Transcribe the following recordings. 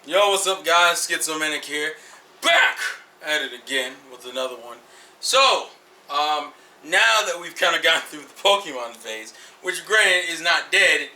Yo, what's up, guys? Schizomanic here, back at it again with another one. So, now that we've kind of gotten through the Pokemon phase, which granted is not dead,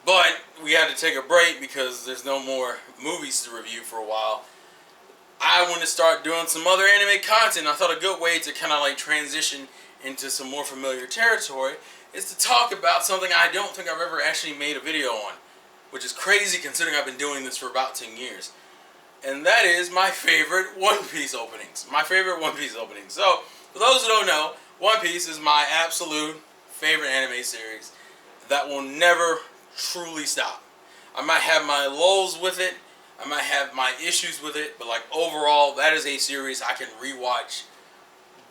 but we had to take a break because there's no more movies to review for a while. I want to start doing some other anime content. I thought a good way to kind of like transition into some more familiar territory is to talk about something I don't think I've ever actually made a video on, which is crazy considering I've been doing this for about 10 years. And that is my favorite One Piece openings. So, for those who don't know, One Piece is my absolute favorite anime series that will never truly stop. I might have my lulls with it, I might have my issues with it, but like overall, that is a series I can rewatch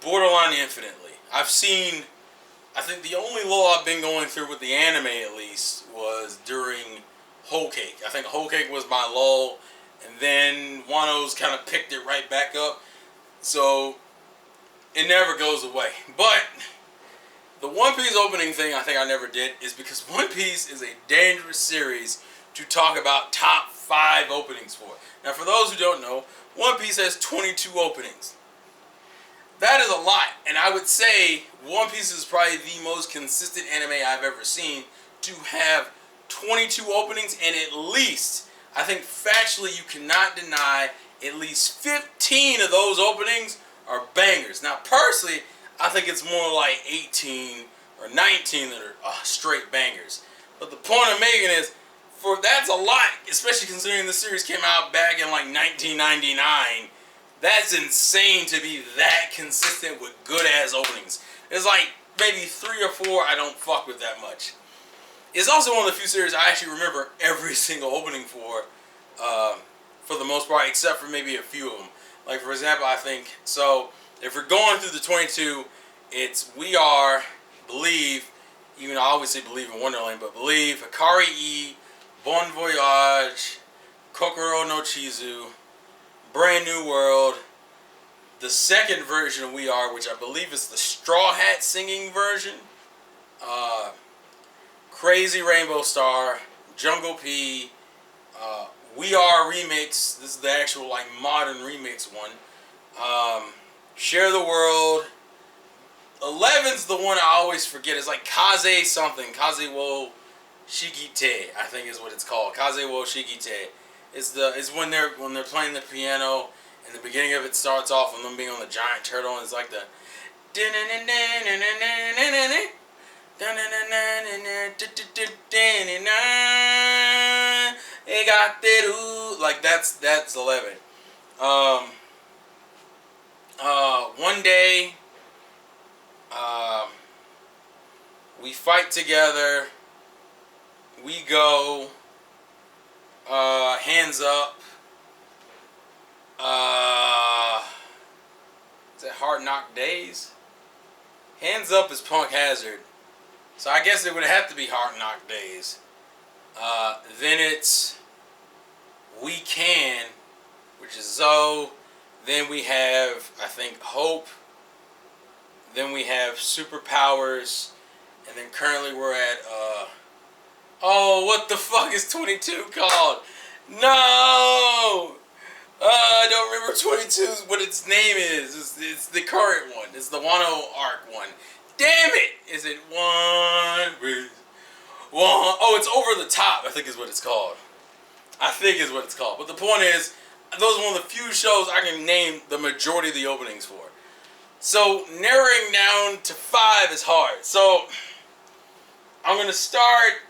borderline infinitely. I think the only lull I've been going through with the anime at least was during Whole Cake. I think Whole Cake was my lull, and then Wano's kind of picked it right back up. So it never goes away. But the One Piece opening thing I think I never did is because One Piece is a dangerous series to talk about top 5 openings for. Now, for those who don't know, One Piece has 22 openings. That is a lot, and I would say One Piece is probably the most consistent anime I've ever seen to have 22 openings, and at least, I think factually you cannot deny, at least 15 of those openings are bangers. Now, personally, I think it's more like 18 or 19 that are straight bangers. But the point I'm making is, that's a lot, especially considering the series came out back in like 1999. That's insane to be that consistent with good-ass openings. There's like maybe 3 or 4 I don't fuck with that much. It's also one of the few series I actually remember every single opening for the most part, except for maybe a few of them. Like, for example, I think, so if we're going through the 22, it's We Are, Believe, even though I always say Believe in Wonderland, but Believe, Hikari E, Bon Voyage, Kokoro no Chizu, Brand New World, the second version of We Are, which I believe is the Straw Hat singing version, Crazy Rainbow Star, Jungle P, We Are Remix, this is the actual like modern remix one, Share the World, 11's the one I always forget, it's like Kaze something, Kaze wo Shikite, I think is what it's called, Kaze wo Shikite. It's when they're playing the piano, and the beginning of it starts off with them being on the giant turtle, and it's like the like that's 11. One Day, We Fight Together, We Go, Hands Up, is that Hard Knock Days? Hands Up is Punk Hazard, so I guess it would have to be Hard Knock Days. Then it's We Can, which is Zoe. Then we have, I think, Hope. Then we have Superpowers, and then currently we're at oh, what the fuck is 22 called? No! I don't remember 22's what its name is. It's the current one. It's the Wano arc one. Damn it! Is it One Piece? Oh, it's Over the Top, I think is what it's called. But the point is, those are one of the few shows I can name the majority of the openings for. So, narrowing down to 5 is hard. So, I'm going to start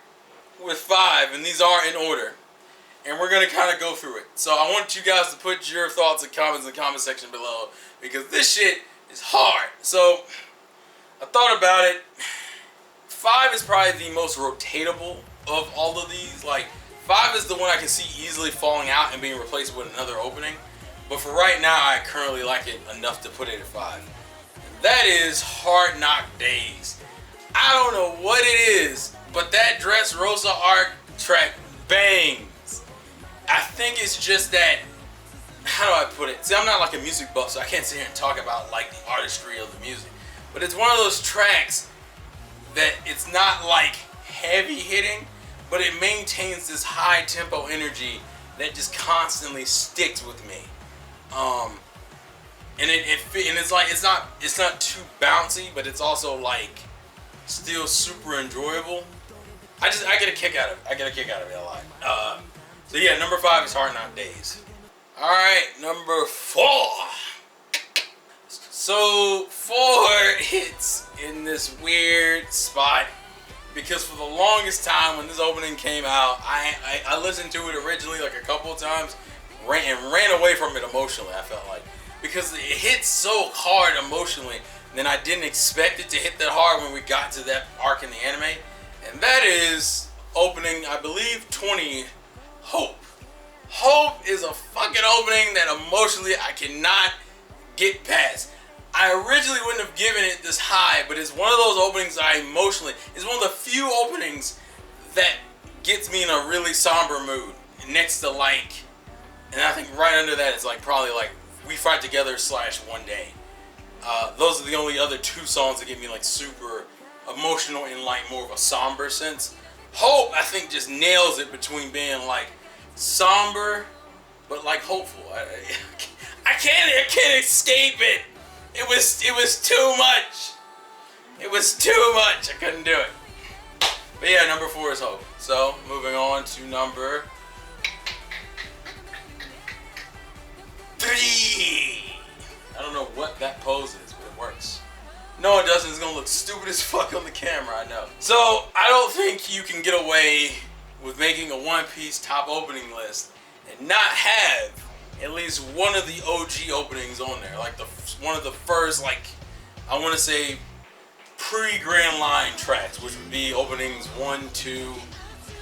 with 5, and these are in order. And we're going to kind of go through it. So I want you guys to put your thoughts and comments in the comment section below, because this shit is hard. So I thought about it. 5 is probably the most rotatable of all of these. Like, 5 is the one I can see easily falling out and being replaced with another opening. But for right now, I currently like it enough to put it at 5. And that is Hard Knock Days. I don't know what it is, but that Dressrosa arc track bangs. I think it's just that, how do I put it? See, I'm not like a music buff, so I can't sit here and talk about like the artistry of the music. But it's one of those tracks that it's not like heavy hitting, but it maintains this high tempo energy that just constantly sticks with me. And it's like it's not too bouncy, but it's also like still super enjoyable. I get a kick out of it. I get a kick out of it a lot. So yeah, number 5 is Hard Knock Days. All right, number 4. So 4 hits in this weird spot because for the longest time when this opening came out, I listened to it originally like a couple of times, ran away from it emotionally. I felt like because it hits so hard emotionally, then I didn't expect it to hit that hard when we got to that arc in the anime, and that is opening, I believe, 20, Hope. Hope is a fucking opening that emotionally I cannot get past. I originally wouldn't have given it this high, but it's one of those openings I emotionally, it's one of the few openings that gets me in a really somber mood. Next to like, and I think right under that is like probably like We Fight Together / One Day. Those are the only other 2 songs that get me like super emotional in like more of a somber sense. Hope, I think, just nails it between being like somber but like hopeful. I can't escape it. It was too much. It was too much. I couldn't do it. But yeah, number 4 is Hope. So moving on to number 3. I don't know what that pose is, but it works. No, it doesn't. It's gonna look stupid as fuck on the camera, I know. So I don't think you can get away with making a One Piece top opening list and not have at least one of the OG openings on there. Like one of the first, like, I want to say pre-Grand Line tracks, which would be openings 1, 2,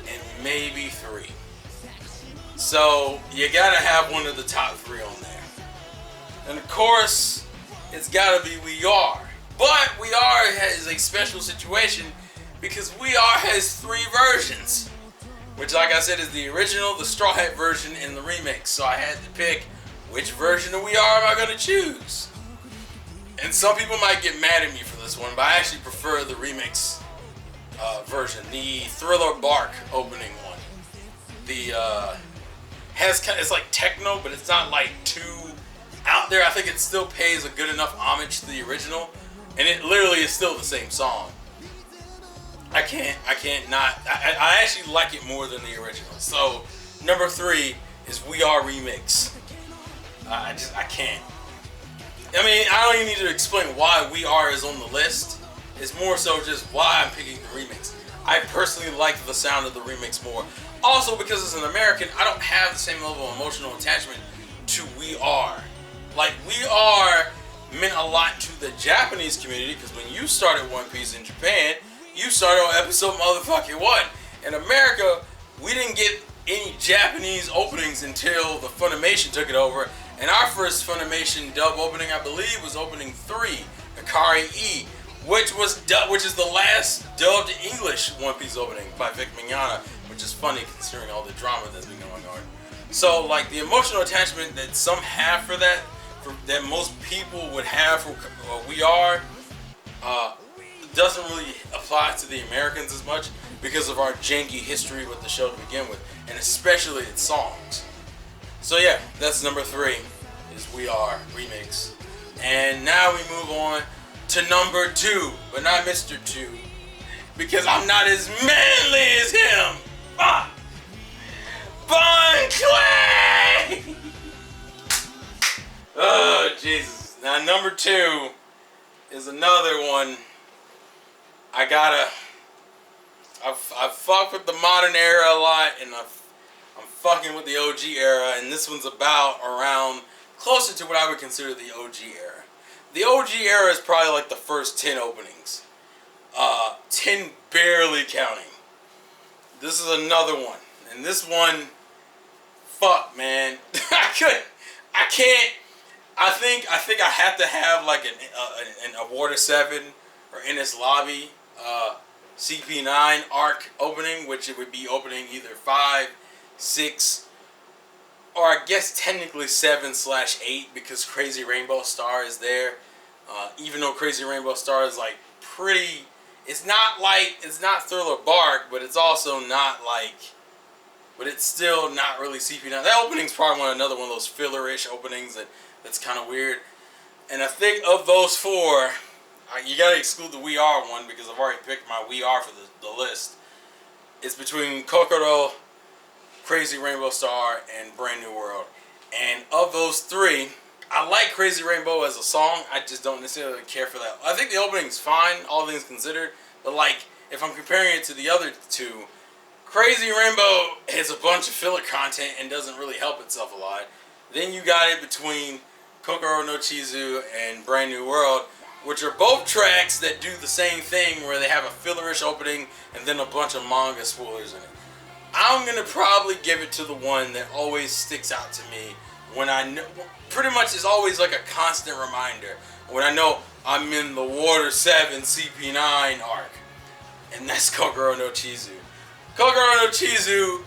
and maybe 3. So you gotta have one of the top 3 on there. And of course, it's gotta be We Are. But We Are is a special situation because We Are has 3 versions. Which, like I said, is the original, the Straw Hat version, and the remix. So I had to pick which version of We Are am I going to choose. And some people might get mad at me for this one, but I actually prefer the remix version, the Thriller Bark opening one. It's like techno, but it's not like too out there. I think it still pays a good enough homage to the original, and it literally is still the same song. I actually like it more than the original. So number 3 is We Are Remix. I can't. I mean, I don't even need to explain why We Are is on the list. It's more so just why I'm picking the remix. I personally like the sound of the remix more. Also, because as an American, I don't have the same level of emotional attachment to We Are. Like, We Are meant a lot to the Japanese community because when you started One Piece in Japan, you started on episode motherfucking 1. In America, we didn't get any Japanese openings until the Funimation took it over. And our first Funimation dub opening, I believe, was opening 3, Hikari E, which is the last dubbed English One Piece opening by Vic Mignogna, which is funny considering all the drama that's been going on. So, like, the emotional attachment that some have for that, that most people would have for We Are, doesn't really apply to the Americans as much because of our janky history with the show to begin with, and especially its songs. So yeah, that's number 3, is We Are Remix. And now we move on to number 2, but not Mr. 2, because I'm not as manly as him. Bon Clay! Oh, Jesus. Now number 2 is another one. I fuck with the modern era a lot, and I'm fucking with the OG era, and this one's about around closer to what I would consider the OG era. The OG era is probably like the first 10 openings. 10 barely counting. This is another one, and this one, fuck, man. I think I have to have like an Award of 7 or Enies Lobby CP9 arc opening, which it would be opening either 5, 6, or I guess technically 7/8 because Crazy Rainbow Star is there. Even though Crazy Rainbow Star is like it's not Thriller Bark, but it's also not like but it's still not really CP9. That opening's probably another one of those filler-ish openings that's kind of weird. And I think of those four, you gotta exclude the We Are one because I've already picked my We Are for the list. It's between Kokoro, Crazy Rainbow Star, and Brand New World. And of those three, I like Crazy Rainbow as a song. I just don't necessarily care for that. I think the opening's fine, all things considered. But like, if I'm comparing it to the other two, Crazy Rainbow has a bunch of filler content and doesn't really help itself a lot. Then you got it between Kokoro no Chizu and Brand New World, which are both tracks that do the same thing where they have a fillerish opening and then a bunch of manga spoilers in it. I'm going to probably give it to the one that always sticks out to me when I know, pretty much is always like a constant reminder when I know I'm in the Water 7 CP9 arc, and that's Kokoro no Chizu. Kokoro no Chizu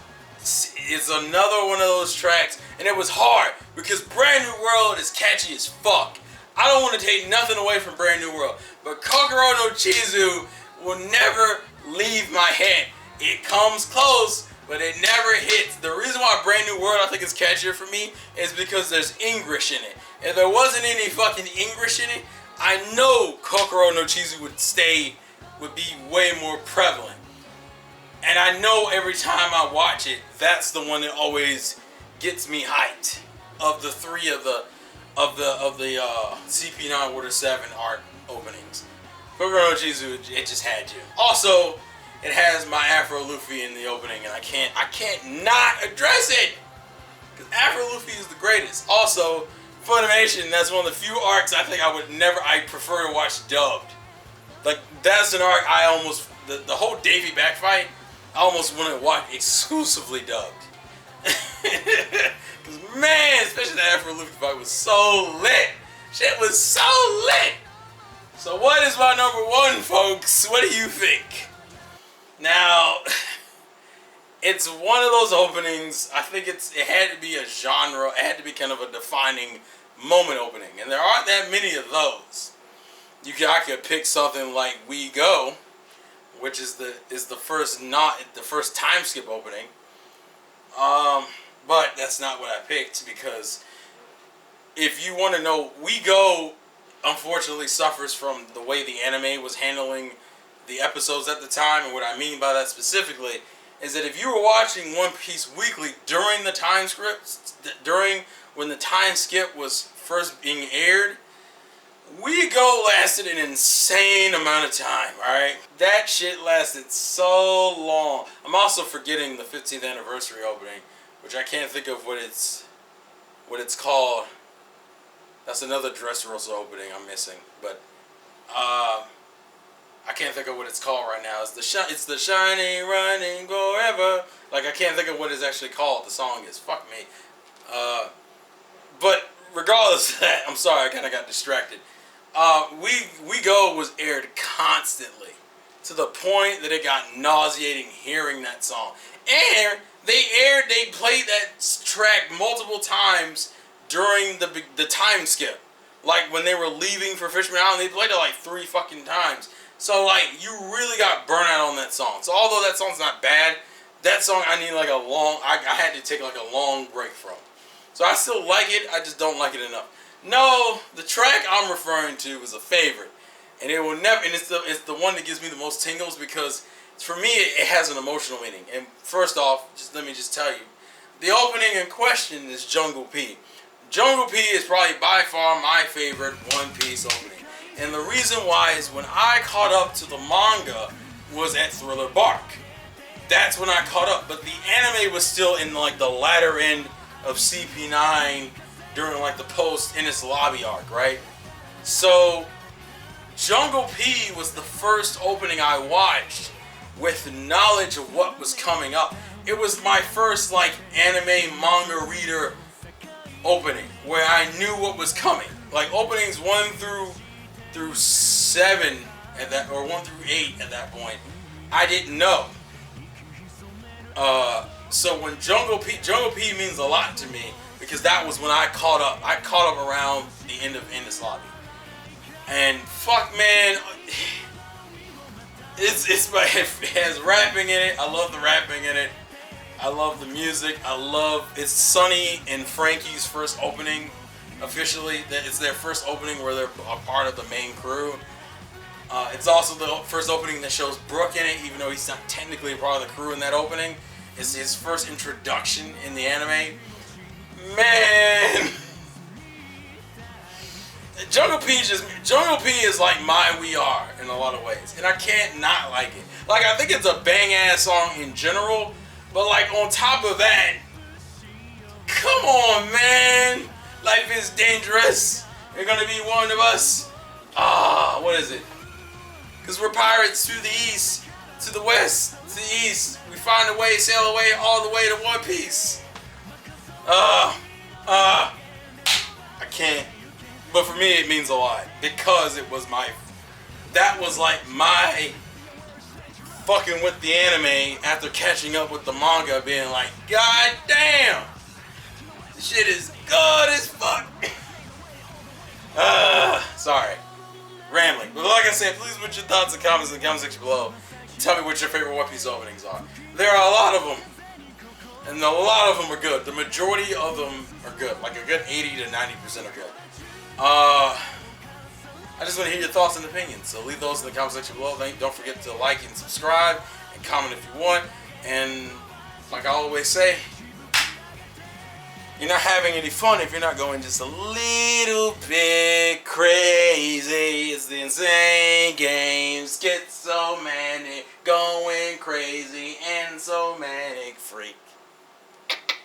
is another one of those tracks, and it was hard because Brand New World is catchy as fuck. I don't want to take nothing away from Brand New World, but Kokoro no Chizu will never leave my head. It comes close, but it never hits. The reason why Brand New World I think is catchier for me is because there's English in it. If there wasn't any fucking English in it, I know Kokoro no Chizu would be way more prevalent. And I know every time I watch it, that's the one that always gets me hyped of the three of the CP9 Water 7 arc openings. Kokoro no Chizu, it just had you. Also, it has my Afro Luffy in the opening, and I can't not address it because Afro Luffy is the greatest. Also, Funimation, that's one of the few arcs I think I prefer to watch dubbed. Like, that's an arc I almost, the whole Davy back fight, I almost want to watch exclusively dubbed. Because, man, especially the Afro Luffy fight was so lit. Shit was so lit. So what is my number one, folks? What do you think? Now, it's one of those openings, I think it had to be a genre, it had to be kind of a defining moment opening. And there aren't that many of those. I could pick something like We Go, which is the first time skip opening. But that's not what I picked because if you want to know, We Go unfortunately suffers from the way the anime was handling the episodes at the time, and what I mean by that specifically is that if you were watching One Piece weekly during the time scripts, when the time skip was first being aired, We Go lasted an insane amount of time, alright? That shit lasted so long. I'm also forgetting the 15th anniversary opening, which I can't think of what it's called. That's another Dressrosa opening I'm missing, but I can't think of what it's called right now. It's the Shining Running Forever. Like, I can't think of what it's actually called. The song is. Fuck me. But regardless of that, I'm sorry, I kind of got distracted. We Go was aired constantly to the point that it got nauseating hearing that song. And they played that track multiple times during the time skip. Like when they were leaving for Fishman Island, they played it like 3 fucking times. So like you really got burnt out on that song. So although that song's not bad, that song I need like I had to take like a long break from. So I still like it, I just don't like it enough. No, the track I'm referring to is a favorite, and it will never. And it's the one that gives me the most tingles because for me it has an emotional meaning. And first off, let me tell you, the opening in question is Jungle P. Jungle P is probably by far my favorite One Piece opening, and the reason why is when I caught up to the manga was at Thriller Bark. That's when I caught up, but the anime was still in like the latter end of CP9. During like the post Enies Lobby arc, right? So Jungle P was the first opening I watched with knowledge of what was coming up. It was my first like anime manga reader opening where I knew what was coming. Like openings 1 through 7 at that, or 1 through 8 at that point, I didn't know. So when Jungle P means a lot to me. Because that was when I caught up. I caught up around the end of Enies Lobby. And fuck, man, it has rapping in it. I love the rapping in it. I love the music. It's Sunny and Frankie's first opening. Officially, it's their first opening where they're a part of the main crew. It's also the first opening that shows Brook in it, even though he's not technically a part of the crew in that opening. It's his first introduction in the anime. Man, Jungle P is like my We Are in a lot of ways, and I can't not like it. Like, I think it's a bang ass song in general, but like on top of that, come on, man, life is dangerous. You're gonna be one of us. What is it? Because we're pirates to the east, to the west, to the east. We find a way, sail away, all the way to One Piece. I can't. But for me, it means a lot. Because it was that was like my fucking with the anime after catching up with the manga, being like, God damn, this shit is good as fuck. Sorry. Rambling. But like I said, please put your thoughts and comments in the comment section below. Tell me what your favorite One Piece openings are. There are a lot of them. And a lot of them are good. The majority of them are good. Like a good 80 to 90% are good. I just want to hear your thoughts and opinions. So leave those in the comment section below. Don't forget to like and subscribe and comment if you want. And like I always say, you're not having any fun if you're not going just a little bit crazy. It's the Insane Games